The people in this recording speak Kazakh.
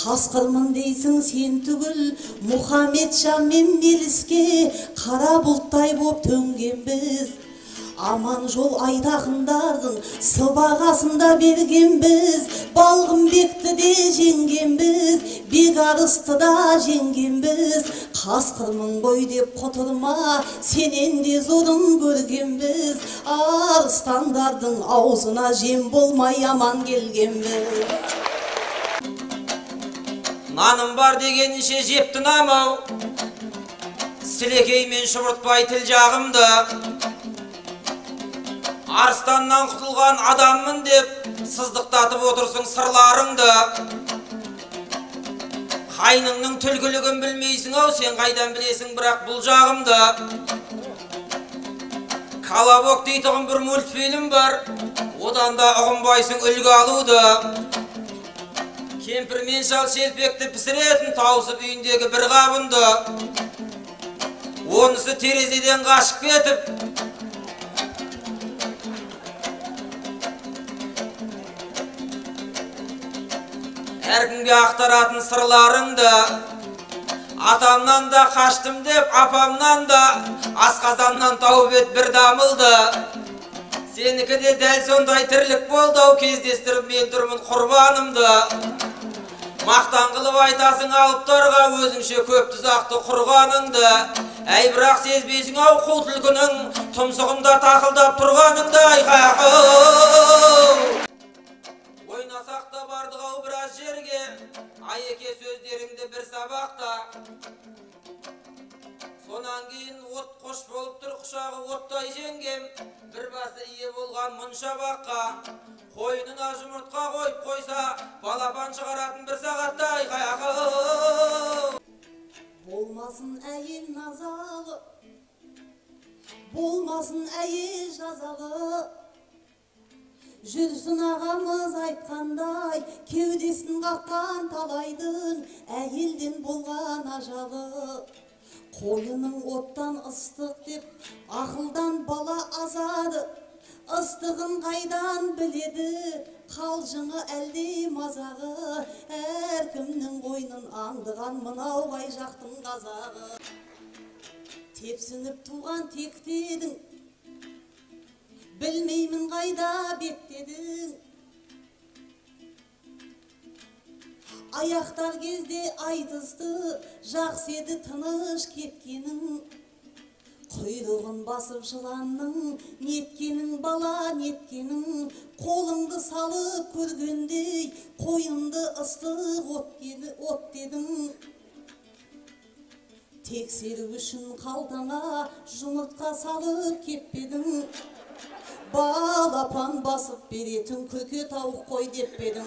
Қасқырмын дейсің сен түгіл, Мұхаммеджан мен Меліске қара бұлттай боп төнген біз. Аман жол айтақындардың сыбағасында берген біз. Балғынбекті де жеңген біз, Бекарысты да жеңген біз. Қасқырмын ғой деп құтырма, сенен де зорын көрген біз. Арыстандардың аузына жем болмай аман келген біз. Наным бар дегенше жептін амау, сілекеймен шұбыртпай тіл жағымды. Арыстаннан құтылған адаммын деп сыздықтатып отырсың сырларыңды. Қайныңның түлкілігін білмейсің ау, сен қайдан білесің бірақ бұл жағымды. Колобок дейтұғын бір мультфильм бар, одан да ұғынбайсың үлгі алуды. Кемпір мен шал шелпекті пісіретін таусып үйіндегі бір қабынды. Онысы терезеден қашып кетіп, әркімге ақтаратын сырларыңды. Атамнан да қаштым деп, апамнан да асқазаннан тауып ет бір дамылды. Сенікі де дәл сондай тірлік болды ау, кездестіріп мен тұрмын құрбанымды. Мақтан қылып айтасың алып торға, өзіңше көп тұзақты құрғаныңды. Әй бірақ сезбейсің ау қу түлкінің тұмсығында тақылдап тұрғаныңды. Ойнасақ та бардық ау біраз жерге, айеке сөздеріңді бір сабақта. Сонан кейін от қош болып тұр құшағы оттай жеңгем, бір басы ие болған мұнша баққа. Қойнына жұмыртқа қойып қойса, балапан шығаратын бір сағатта. Болмасын әйел назалы, болмасын әйел жазалы. Жүрсін ағамыз айтқандай, кеудесін қаққан талайдың әйелден болған ажалы. Қойының оттан ыстық деп, ақылдан бала азады. Ыстығын қайдан біледі, қалжыңы әлде мазағы. Әркімнің қойнын аңдыған мынау қай жақтың қазағы. Тепсініп туған тектедің, білмеймін қайда беттедің. Аяқтар кезде айтысты, жақсы еді тыныш кеткенің. Құйрығын басып жыланның, неткенің бала неткенің. Қолыңды салып көргендей, қойынды ыстық от дедің. Тексеру үшін қалтаңа жұмыртқа салып кеппедің. Балапан басып беретін көке тауық қой деп педің.